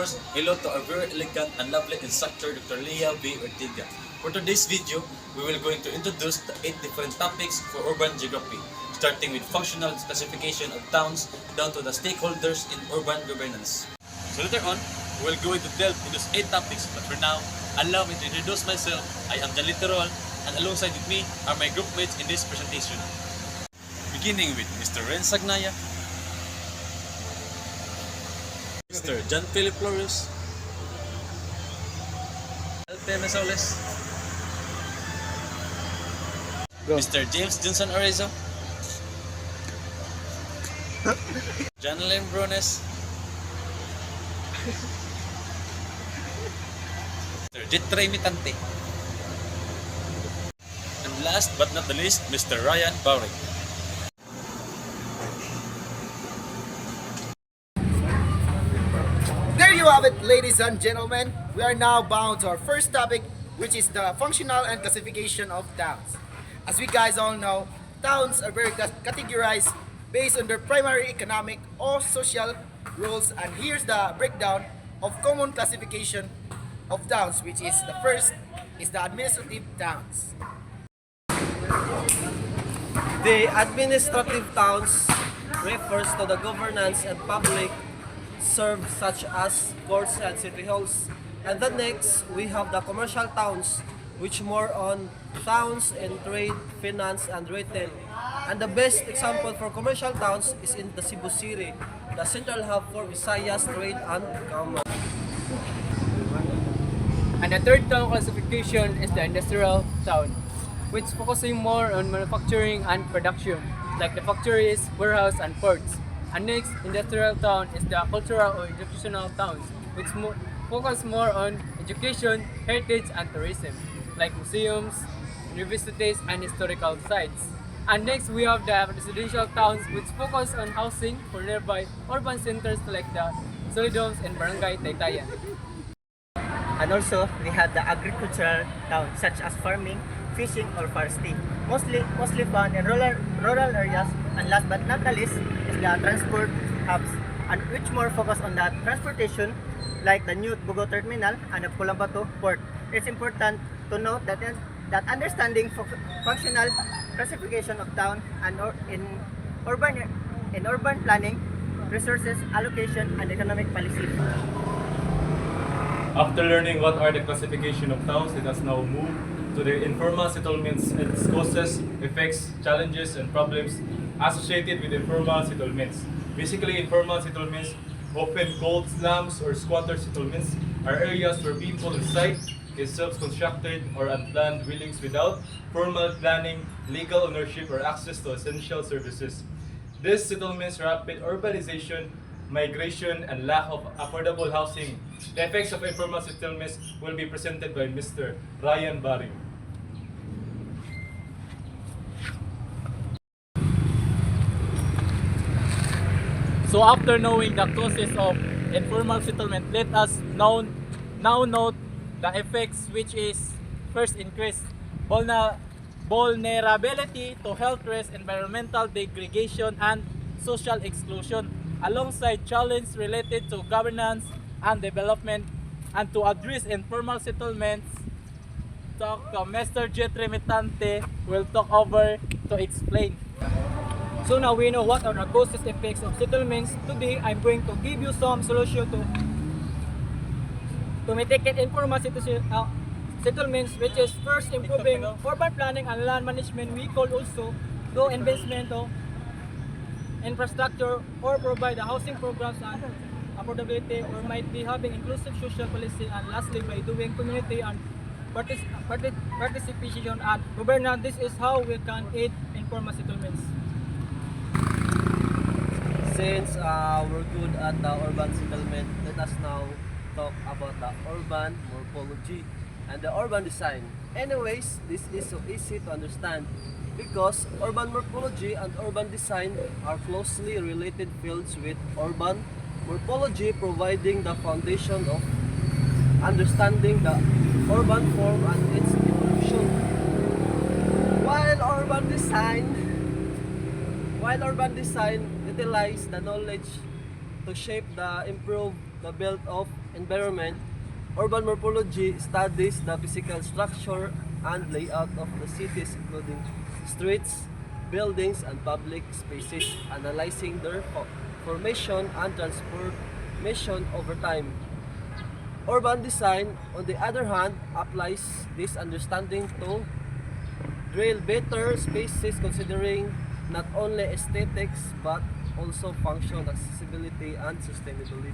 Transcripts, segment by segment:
course, hello to our very elegant and lovely instructor, Dr. Leah B. Ortiga. For today's video, we will going to introduce the 8 different topics for urban geography, starting with functional classification of towns down to the stakeholders in urban governance. So later on, we will going to delve into those 8 topics, but for now, allow me to introduce myself. I am Jan Literal, and alongside with me are my group mates in this presentation. Beginning with Mr. Ren Sagnaya, Mr. John Philip Flores, Alte Mesoles, Mr. James Johnson Arezzo, John Len Brones, Mr. Jetray Mitante, and last but not the least, Mr. Ryan Bowring. There you have it, ladies and gentlemen. We are now bound to our first topic, which is the functional and classification of towns. As we guys all know, towns are very categorized based on their primary economic or social roles, and here's the breakdown of common classification of towns, which is the first is the administrative towns. The administrative towns refers to the governance and public served such as courts and city halls. And the next, we have the commercial towns, which more on towns in trade, finance, and retail. And the best example for commercial towns is in the Cebu City, the central hub for Visayas trade and commerce. And the third town classification is the industrial town, which focusing more on manufacturing and production, like the factories, warehouse, and ports. And next, industrial town is the cultural or educational towns, which focus more on education, heritage, and tourism, like museums, universities, and historical sites. And next, we have the residential towns, which focus on housing for nearby urban centers like the Solidoms and Barangay Taytayan. And also, we have the agricultural towns such as farming, fishing, or forestry, mostly found in rural areas. And last but not the least is the transport hubs, and which more focus on the transportation, like the new Bugo Terminal and the Pulambato Port. It's important to note that understanding functional classification of town and in urban planning, resources allocation, and economic policy. After learning what are the classification of towns, let us now move to the informal settlements, its causes, effects, challenges, and problems associated with informal settlements. Basically, informal settlements, often called slums or squatter settlements, are areas where people reside in self-constructed or unplanned dwellings without formal planning, legal ownership, or access to essential services. These settlements rapid urbanization, migration, and lack of affordable housing. The effects of informal settlements will be presented by Mr. Ryan Bowring. So after knowing the causes of informal settlement, let us now note the effects, which is first increased vulnerability to health risk, environmental degradation, and social exclusion, alongside challenges related to governance and development. And to address informal settlements, Mr. Jetray Mitante will talk over to explain. So now we know what are the causes effects of settlements. Today I'm going to give you some solution to mitigate informal settlements, which is first improving urban planning and land management. We could also do investment of infrastructure or provide the housing programs and affordability, or might be having inclusive social policy, and lastly by doing community and participation and governance. This is how we can aid informal settlements. Since we're good at the urban settlement, let us now talk about the urban morphology and the urban design. Anyways, this is so easy to understand because urban morphology and urban design are closely related fields, with urban morphology providing the foundation of understanding the urban form and its evolution, while urban design utilize the knowledge to shape the improve the belt of environment, urban morphology studies the physical structure and layout of the cities including streets, buildings, and public spaces, analyzing their formation and transformation over time. Urban design, on the other hand, applies this understanding to drill better spaces considering not only aesthetics but also function, accessibility, and sustainability.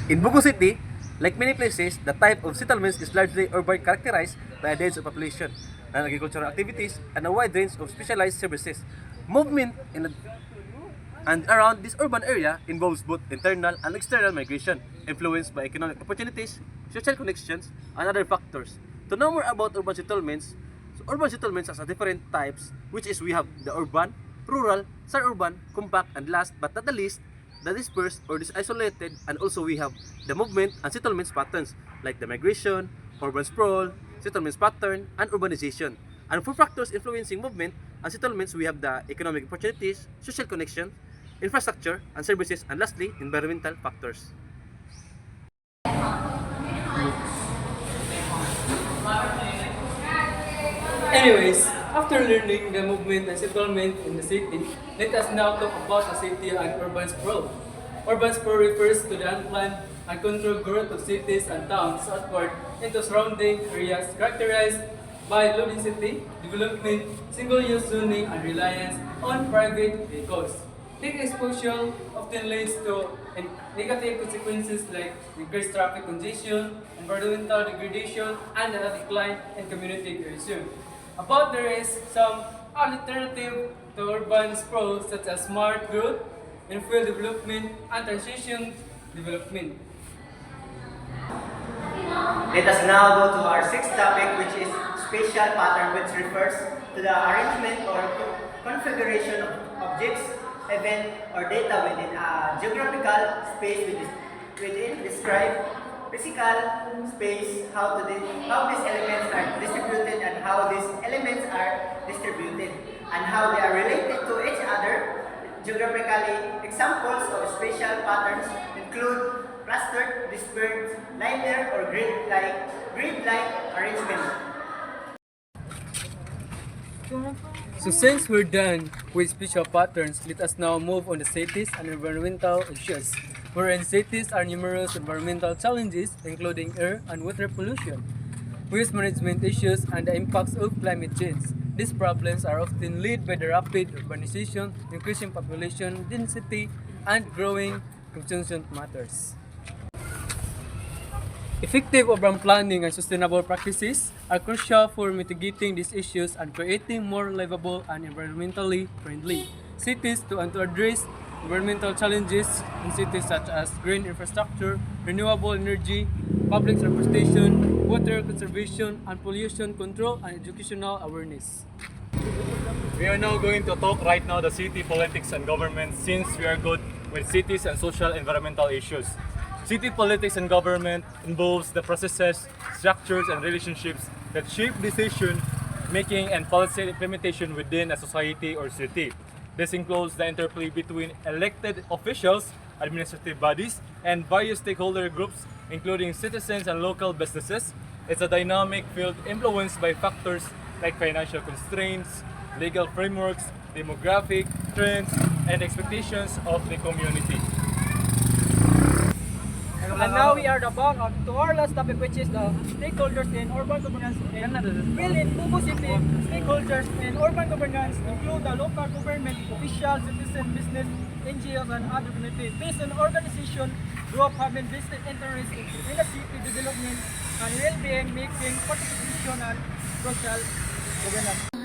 In Bugu City, like many places, the type of settlements is largely urban, characterized by a dense population, non-agricultural activities, and a wide range of specialized services. Movement in and around this urban area involves both internal and external migration, influenced by economic opportunities, social connections, and other factors. To know more about urban settlements has a different types, which is we have the urban, rural, suburban, compact, and last but not the least, the dispersed or isolated, and also we have the movement and settlements patterns like the migration, urban sprawl, settlements pattern, and urbanization. And for factors influencing movement and settlements, we have the economic opportunities, social connection, infrastructure and services, and lastly, environmental factors. Anyways, after learning the movement and settlement in the city, let us now talk about the city and urban sprawl. Urban sprawl refers to the unplanned and controlled growth of cities and towns southward into surrounding areas characterized by low density, development, single-use zoning, and reliance on private vehicles. This exposure often leads to negative consequences like increased traffic congestion, environmental degradation, and a decline in community cohesion. But there is some alternative to urban sprawl such as smart growth, infill development, and transition development. Let us now go to our sixth topic, which is spatial pattern, which refers to the arrangement or configuration of objects, event, or data within a geographical space within described physical space, how these elements are distributed and how these elements are distributed and how they are related to each other geographically. Examples of spatial patterns include clustered, dispersed, linear, or grid-like arrangement. So since we're done with spatial patterns, let us now move on to cities and environmental issues. Wherein cities are numerous environmental challenges including air and water pollution, waste management issues, and the impacts of climate change. These problems are often led by the rapid urbanization, increasing population density, and growing consumption matters. Effective urban planning and sustainable practices are crucial for mitigating these issues and creating more livable and environmentally friendly cities to address environmental challenges in cities such as green infrastructure, renewable energy, public transportation, water conservation, and pollution control, and educational awareness. We are now going to talk right now the city politics and government, since we are good with cities and social environmental issues. City politics and government involves the processes, structures, and relationships that shape decision making and policy implementation within a society or city. This includes the interplay between elected officials, administrative bodies, and various stakeholder groups, including citizens and local businesses. It's a dynamic field influenced by factors like financial constraints, legal frameworks, demographic trends, and expectations of the community. And now we are about to our last topic, which is the stakeholders in urban governance. Well, in Bugu City, stakeholders in urban governance include the local government, officials, citizen, business, NGOs, and other communities. Based on organization, group having vested interest in the city development and well-being, making participation and social governance.